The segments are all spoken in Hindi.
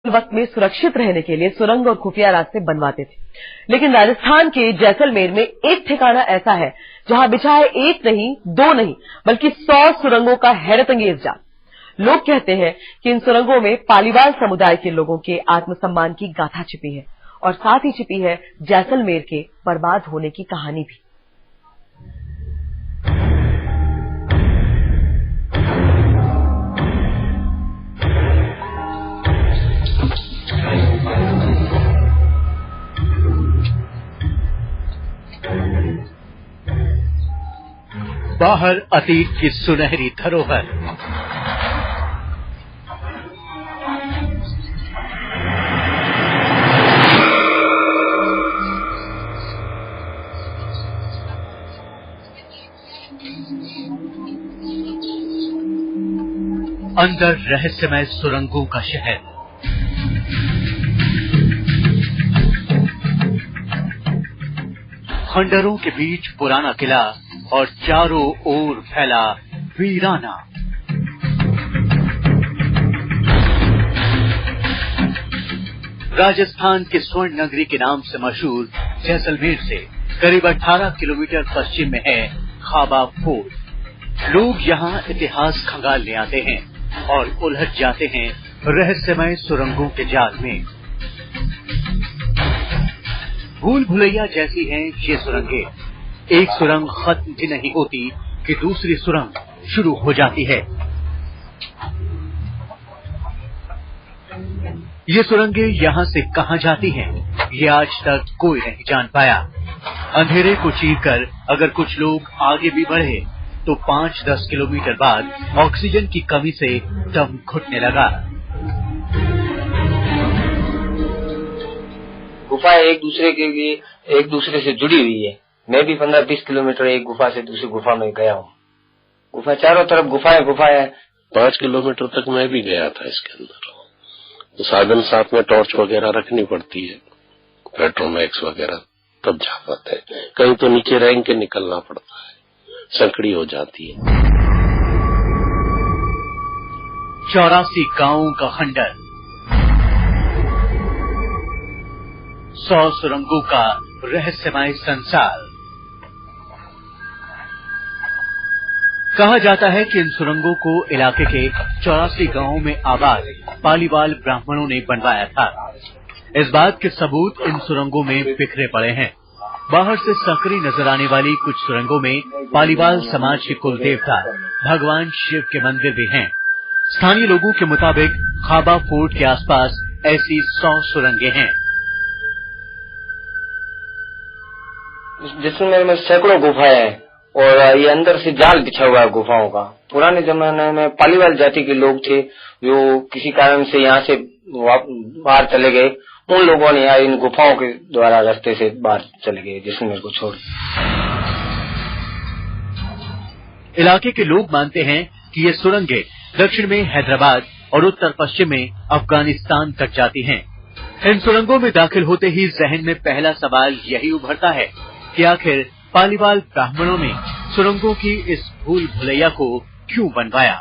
वक्त में सुरक्षित रहने के लिए सुरंग और खुफिया रास्ते बनवाते थे। लेकिन राजस्थान के जैसलमेर में एक ठिकाना ऐसा है जहां बिछा है एक नहीं, दो नहीं, बल्कि 100 सुरंगों का हैरतअंगेज जाल। लोग कहते हैं कि इन सुरंगों में पालीवाल समुदाय के लोगों के आत्मसम्मान की गाथा छिपी है और साथ ही छिपी है जैसलमेर के बर्बाद होने की कहानी भी। बाहर अतीत की सुनहरी धरोहर, अंदर रहस्यमय सुरंगों का शहर। खंडरों के बीच पुराना किला और चारों ओर फैला वीराना। राजस्थान के स्वर्ण नगरी के नाम से मशहूर जैसलमेर से करीब 18 किलोमीटर पश्चिम में है खाबा फोर्ट। लोग यहाँ इतिहास खंगालने आते हैं और उलझ जाते हैं रहस्यमय सुरंगों के जाल में। भूल भुलैया जैसी हैं ये सुरंगें। एक सुरंग खत्म भी नहीं होती कि दूसरी सुरंग शुरू हो जाती है। ये सुरंगें यहाँ से कहाँ जाती हैं, ये आज तक कोई नहीं जान पाया। अंधेरे को चीरकर अगर कुछ लोग आगे भी बढ़े तो 5-10 किलोमीटर बाद ऑक्सीजन की कमी से दम घुटने लगा। गुफाएं एक दूसरे से जुड़ी हुई है। मैं भी 15-20 किलोमीटर एक गुफा से दूसरी गुफा में गया हूँ। गुफा चारों तरफ गुफाएं है। 5 किलोमीटर तक मैं भी गया था। इसके अंदर तो साधन साथ में टॉर्च वगैरह रखनी पड़ती है, पेट्रोमैक्स वगैरह, तब जा पाते हैं। कहीं तो नीचे रैंक के निकलना पड़ता है, संकड़ी हो जाती है। 84 गांवों का खंडर, 100 सुरंगों का रहस्यमय संसार। कहा जाता है कि इन सुरंगों को इलाके के 84 गांवों में आबाद पालीवाल ब्राह्मणों ने बनवाया था। इस बात के सबूत इन सुरंगों में बिखरे पड़े हैं। बाहर से सकरी नजर आने वाली कुछ सुरंगों में पालीवाल समाज के कुल देवता भगवान शिव के मंदिर भी हैं। स्थानीय लोगों के मुताबिक खाबा फोर्ट के आसपास ऐसी 100 सुरंगें हैं। जैसलमेर में सैकड़ों गुफाएं हैं और ये अंदर से जाल बिछा हुआ है गुफाओं का। पुराने जमाने में पालीवाल जाति के लोग थे जो किसी कारण से यहाँ से बाहर चले गए। उन लोगों ने यहाँ इन गुफाओं के द्वारा रास्ते से बाहर चले गए जैसलमेर को छोड़। इलाके के लोग मानते हैं कि ये सुरंगें दक्षिण में हैदराबाद और उत्तर पश्चिम में अफगानिस्तान तक जाती हैं। इन सुरंगों में दाखिल होते ही जहन में पहला सवाल यही उभरता है कि आखिर पालीवाल ब्राह्मणों ने सुरंगों की इस भूल भुलैया को क्यों बनवाया।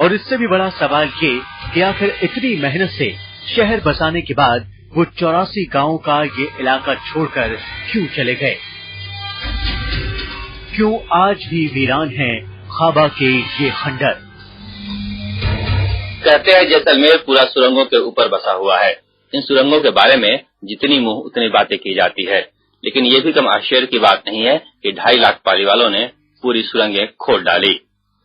और इससे भी बड़ा सवाल ये कि आखिर इतनी मेहनत से शहर बसाने के बाद वो 84 गांवों का ये इलाका छोड़कर क्यों चले गए। क्यों आज भी वीरान हैं खाबा के ये खंडर। कहते हैं जैसलमेर पूरा सुरंगों के ऊपर बसा हुआ है। इन सुरंगों के बारे में जितनी मुंह उतनी बातें की जाती है, लेकिन ये भी कम आश्चर्य की बात नहीं है कि 2.5 लाख पालीवालों ने पूरी सुरंगें खोद डाली।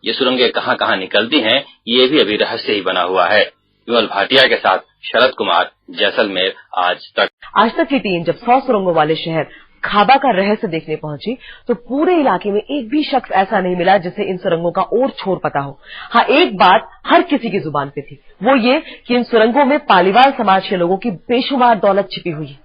ये सुरंगें कहां कहां निकलती हैं, ये भी अभी रहस्य ही बना हुआ है। विमल भाटिया के साथ शरद कुमार, जैसलमेर आज तक की टीम जब 100 सुरंगों वाले शहर खाबा का रहस्य देखने पहुंची तो पूरे इलाके में एक भी शख्स ऐसा नहीं मिला जिसे इन सुरंगों का और छोर पता हो। हाँ, एक बात हर किसी की जुबान पे थी, वो ये कि इन सुरंगों में पालीवाल समाज के लोगों की बेशुमार दौलत छिपी हुई है।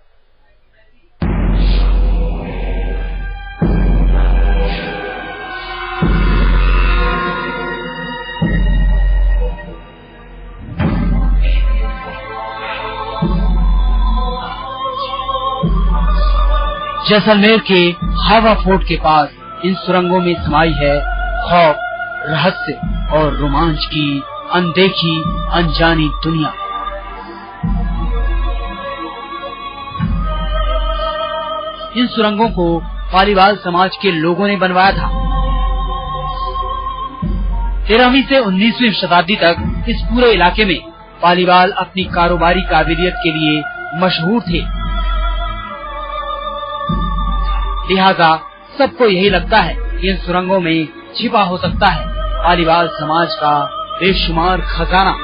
जैसलमेर के खाबा फोर्ट के पास इन सुरंगों में समाई है खौफ, रहस्य और रोमांच की अनदेखी अनजानी दुनिया। इन सुरंगों को पालीवाल समाज के लोगों ने बनवाया था। 13वीं से 19वीं शताब्दी तक इस पूरे इलाके में पालीवाल अपनी कारोबारी काबिलियत के लिए मशहूर थे। लिहाजा सबको यही लगता है कि इन सुरंगों में छिपा हो सकता है पालीवाल समाज का बेशुमार खजाना।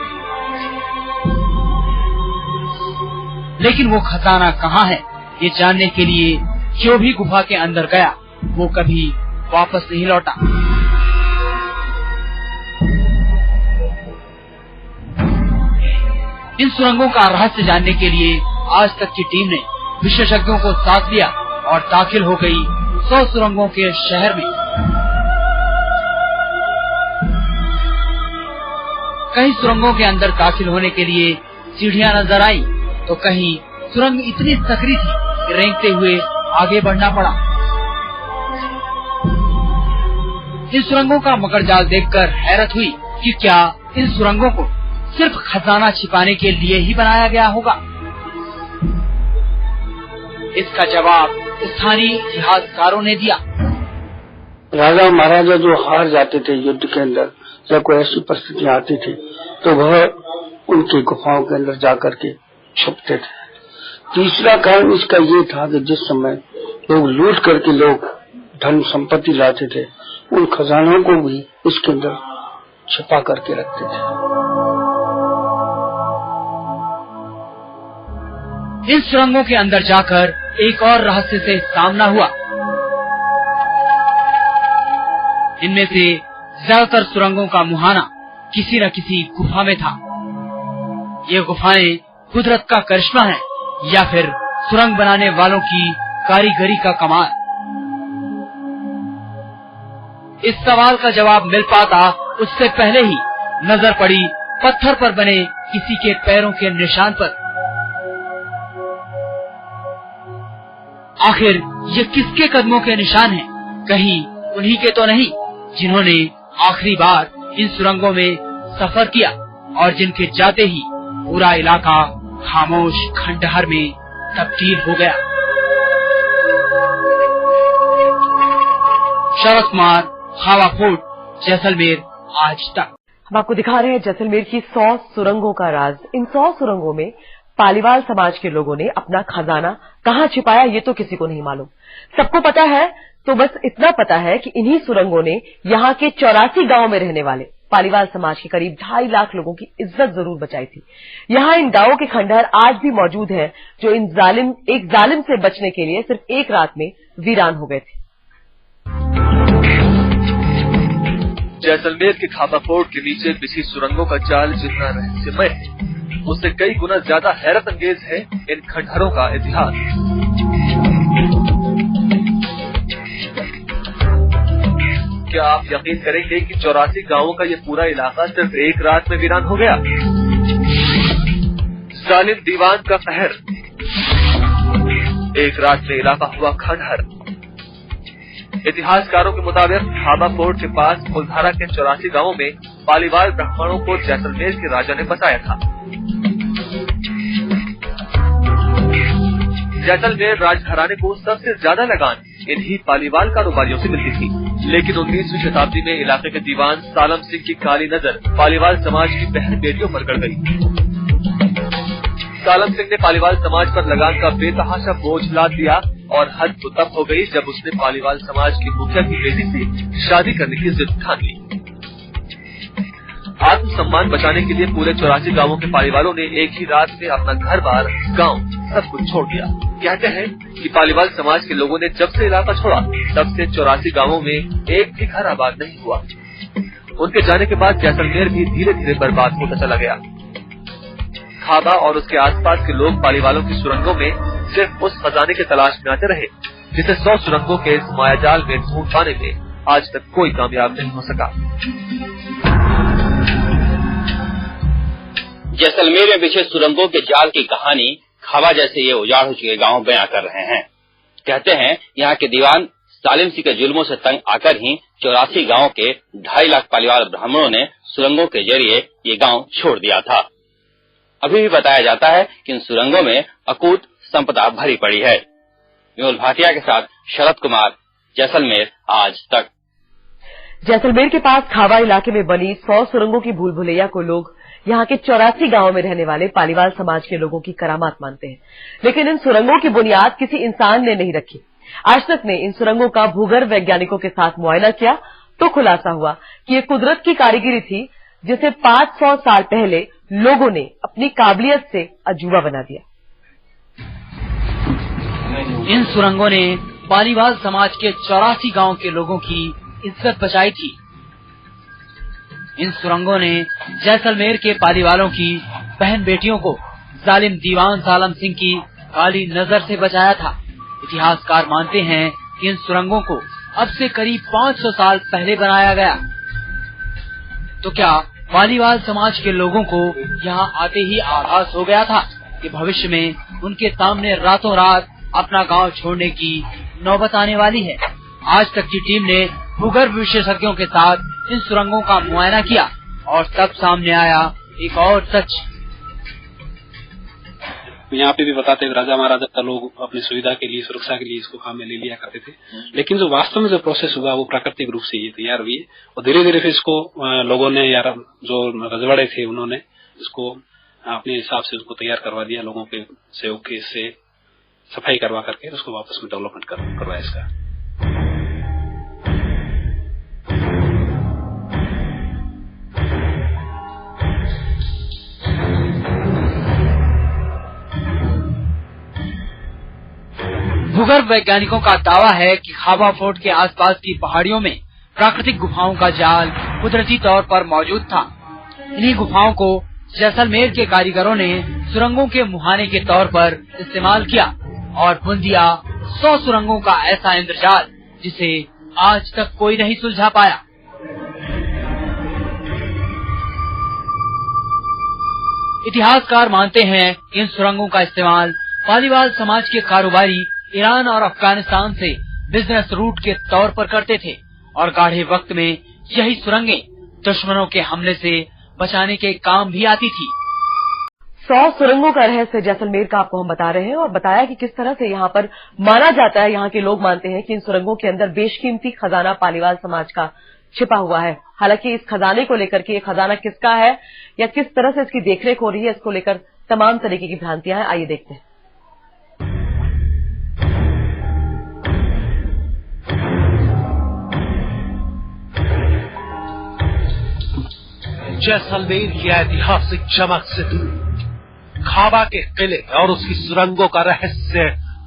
लेकिन वो खजाना कहाँ है, ये जानने के लिए जो भी गुफा के अंदर गया वो कभी वापस नहीं लौटा। इन सुरंगों का रहस्य जानने के लिए आज तक की टीम ने विशेषज्ञों को साथ लिया और दाखिल हो गई 100 सुरंगों के शहर में। कहीं सुरंगों के अंदर दाखिल होने के लिए सीढ़ियां नजर आई तो कहीं सुरंग इतनी सकरी थी कि रेंगते हुए आगे बढ़ना पड़ा। इन सुरंगों का मकड़जाल देखकर हैरत हुई कि क्या इन सुरंगों को सिर्फ खजाना छिपाने के लिए ही बनाया गया होगा। इसका जवाब स्थानीय इतिहासकारों ने दिया। राजा महाराजा जो हार जाते थे युद्ध के अंदर, या कोई ऐसी परिस्थितियां आती थी तो वह उनकी गुफाओं के अंदर जाकर के छुपते थे। तीसरा कारण इसका ये था कि जिस समय लोग लूट करके लोग धन संपत्ति लाते थे, उन खजानों को भी इसके अंदर छिपा करके रखते थे। इन सुरंगों के अंदर जाकर एक और रहस्य से सामना हुआ। इनमें से ज्यादातर सुरंगों का मुहाना किसी न किसी गुफा में था। ये गुफाएं कुदरत का करिश्मा है या फिर सुरंग बनाने वालों की कारीगरी का कमाल। इस सवाल का जवाब मिल पाता उससे पहले ही नजर पड़ी पत्थर पर बने किसी के पैरों के निशान पर। आखिर ये किसके कदमों के निशान हैं? कहीं उन्हीं के तो नहीं जिन्होंने आखिरी बार इन सुरंगों में सफर किया और जिनके जाते ही पूरा इलाका खामोश खंडहर में तब्दील हो गया। शरद कुमार, खावा फोर्ट, जैसलमेर, आज तक। हम आपको दिखा रहे हैं जैसलमेर की 100 सुरंगों का राज। इन 100 सुरंगों में पालीवाल समाज के लोगों ने अपना खजाना कहां छिपाया ये तो किसी को नहीं मालूम। सबको पता है तो बस इतना पता है कि इन्हीं सुरंगों ने यहाँ के 84 गांवों में रहने वाले पालीवाल समाज के करीब 2.5 लाख लोगों की इज्जत जरूर बचाई थी। यहाँ इन गांवों के खंडहर आज भी मौजूद हैं जो एक जालिम से बचने के लिए सिर्फ एक रात में वीरान हो गए थे। जैसलमेर के खाबा फोर्ट के नीचे बिछी सुरंगों का जाल जितना रहस्यमय है, उससे कई गुना ज्यादा हैरत अंगेज है इन खंडहरों का इतिहास। क्या आप यकीन करेंगे कि 84 गांवों का ये पूरा इलाका सिर्फ एक रात में वीरान हो गया? जालिम दीवान का कहर, एक रात में इलाका हुआ खंडहर। इतिहासकारों के मुताबिक खाबा फोर्ट के पास फुलधारा के 84 गांवों में पालीवाल ब्राह्मणों को जैसलमेर के राजा ने बसाया था। जैसलमेर राजघराने को सबसे ज्यादा लगान इन्हीं पालीवाल कारोबारियों से मिलती थी। लेकिन 19वीं शताब्दी में इलाके के दीवान सालम सिंह की काली नजर पालीवाल समाज की बहन बेटियों पर गड़ गई। सालम सिंह ने पालीवाल समाज पर लगान का बेतहाशा बोझ लाद दिया और हद तो तब हो गई जब उसने पालीवाल समाज की मुखिया की बेटी से शादी करने की जिद ठान ली। आत्मसम्मान बचाने के लिए पूरे 84 गांवों के पालीवालों ने एक ही रात में अपना घर बार, गांव सब कुछ छोड़ दिया। कहते हैं कि पालीवाल समाज के लोगों ने जब से इलाका छोड़ा तब से 84 गांवों में एक भी घर आबाद नहीं हुआ। उनके जाने के बाद जैसलमेर भी धीरे धीरे बर्बाद होता चला गया। खाबा और उसके आसपास के लोग पालीवालों की सुरंगों में सिर्फ उस खजाने की तलाश में आते रहे जिसे 100 सुरंगों के इस मायाजाल में ढूंढ पाने में आज तक कोई कामयाब नहीं हो सका। जैसलमेर में बिछे सुरंगों के जाल की कहानी खाबा जैसे ये उजाड़ हो चुके गांव बयां कर रहे हैं। कहते हैं यहाँ के दीवान सालिम सिंह के जुल्मों से तंग आकर ही 84 गांवों के 2.5 लाख पालीवाल ब्राह्मणों ने सुरंगों के जरिए ये गांव छोड़ दिया था। अभी भी बताया जाता है कि इन सुरंगों में अकूत संपदा भरी पड़ी है। विमल भाटिया के साथ शरद कुमार, जैसलमेर आज तक। जैसलमेर के पास खाबा इलाके में बनी 100 सुरंगों की भूल भुलैया को लोग यहाँ के 84 गांवों में रहने वाले पालीवाल समाज के लोगों की करामात मानते हैं। लेकिन इन सुरंगों की बुनियाद किसी इंसान ने नहीं रखी। आज तक ने इन सुरंगों का भूगर्भ वैज्ञानिकों के साथ मुआयना किया तो खुलासा हुआ कि ये कुदरत की कारीगरी थी, जिसे 500 साल पहले लोगों ने अपनी काबिलियत से अजूबा बना दिया। इन सुरंगों ने पालीवाल समाज के 84 गांव के लोगों की इज्जत बचाई थी। इन सुरंगों ने जैसलमेर के पालीवालों की बहन बेटियों को जालिम दीवान सालम सिंह की काली नजर से बचाया था। इतिहासकार मानते हैं कि इन सुरंगों को अब से करीब 500 साल पहले बनाया गया। तो क्या पालीवाल समाज के लोगों को यहाँ आते ही आभास हो गया था कि भविष्य में उनके सामने रातों रात अपना गांव छोड़ने की नौबत आने वाली है? आज तक की टीम ने भूगर्भ विशेषज्ञों के साथ इन सुरंगों का मुआयना किया और तब सामने आया एक और सच। यहाँ पे भी बताते राजा महाराजा का लोग अपनी सुविधा के लिए, सुरक्षा के लिए इसको काम में ले लिया करते थे, लेकिन जो वास्तव में जो प्रोसेस हुआ वो प्राकृतिक रूप से ये तैयार हुई है और धीरे धीरे फिर इसको लोगों ने या जो रजवाड़े थे उन्होंने इसको अपने हिसाब से उसको तैयार करवा दिया। लोगों के सहयोग के से सफाई करवा करके उसको वापस में डेवलपमेंट करवाया इसका। भूगर्भ वैज्ञानिकों का दावा है कि खाबा फोर्ट के आसपास की पहाड़ियों में प्राकृतिक गुफाओं का जाल कुदरती तौर पर मौजूद था। इन्हीं गुफाओं को जैसलमेर के कारीगरों ने सुरंगों के मुहाने के तौर पर इस्तेमाल किया और बुन दिया 100 सुरंगों का ऐसा इंद्रजाल जिसे आज तक कोई नहीं सुलझा पाया। इतिहासकार मानते हैं कि इन सुरंगों का इस्तेमाल पालीवाल समाज के कारोबारी ईरान और अफगानिस्तान से बिजनेस रूट के तौर पर करते थे और गाढ़े वक्त में यही सुरंगें दुश्मनों के हमले से बचाने के काम भी आती थी। 100 सुरंगों का रहस्य जैसलमेर का आपको हम बता रहे हैं और बताया कि किस तरह से यहाँ पर माना जाता है, यहाँ के लोग मानते हैं कि इन सुरंगों के अंदर बेशकीमती खजाना पालीवाल समाज का छिपा हुआ है। हालांकि इस खजाने को लेकर के ये खजाना किसका है या किस तरह से इसकी देखरेख हो रही है, इसको लेकर तमाम तरीके की भ्रांतियां हैं। आइए देखते हैं। जैसलमेर की ऐतिहासिक चमक से दूर खाबा के किले और उसकी सुरंगों का रहस्य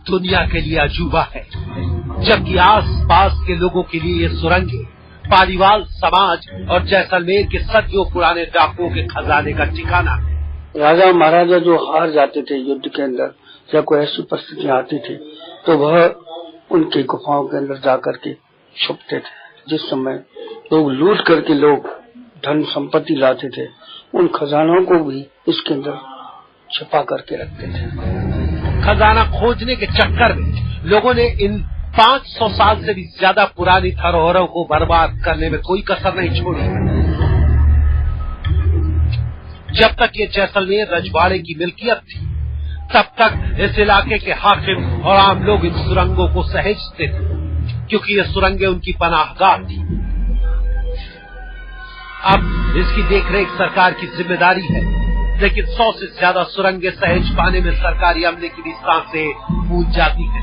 दुनिया के लिए अजूबा है, जबकि आस-पास के लोगों के लिए ये सुरंगें पालीवाल समाज और जैसलमेर के सदियों पुराने डाकुओं के खजाने का ठिकाना है। राजा महाराजा जो हार जाते थे युद्ध के अंदर या कोई ऐसी परिस्थितियां आती थी तो वह उनकी गुफाओं के अंदर जाकर के छुपते थे। जिस समय लोग लूट करके लोग धन संपत्ति लाते थे, उन खजानों को भी इसके अंदर छिपा करके रखते थे। खजाना खोजने के चक्कर में लोगों ने इन 500 साल से भी ज्यादा पुरानी धरोहरों को बर्बाद करने में कोई कसर नहीं छोड़ी। जब तक ये जैसलमेर रजवाड़े की मिल्कियत थी, तब तक इस इलाके के हाकिम और आम लोग इन सुरंगों को सहेजते थे, क्योंकि ये सुरंगें उनकी पनाहगाह थी। अब इसकी देखरेख सरकार की जिम्मेदारी है, लेकिन 100 से ज्यादा सुरंगें सहेज पाने में सरकारी अमले की भी सांसें फूल जाती है।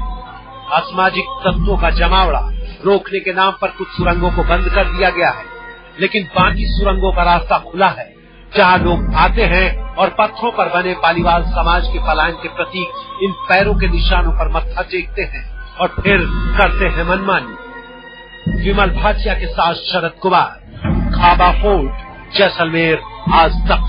असामाजिक तत्वों का जमावड़ा रोकने के नाम पर कुछ सुरंगों को बंद कर दिया गया है, लेकिन बाकी सुरंगों का रास्ता खुला है, जहां लोग आते हैं और पत्थरों पर बने पालीवाल समाज के पलायन के प्रतीक इन पैरों के निशानों पर मत्था टेकते हैं और फिर करते हैं मनमानी। विमल भाटिया के साथ शरद कुमार, खाबा फोर्ट, जैसलमेर आज तक।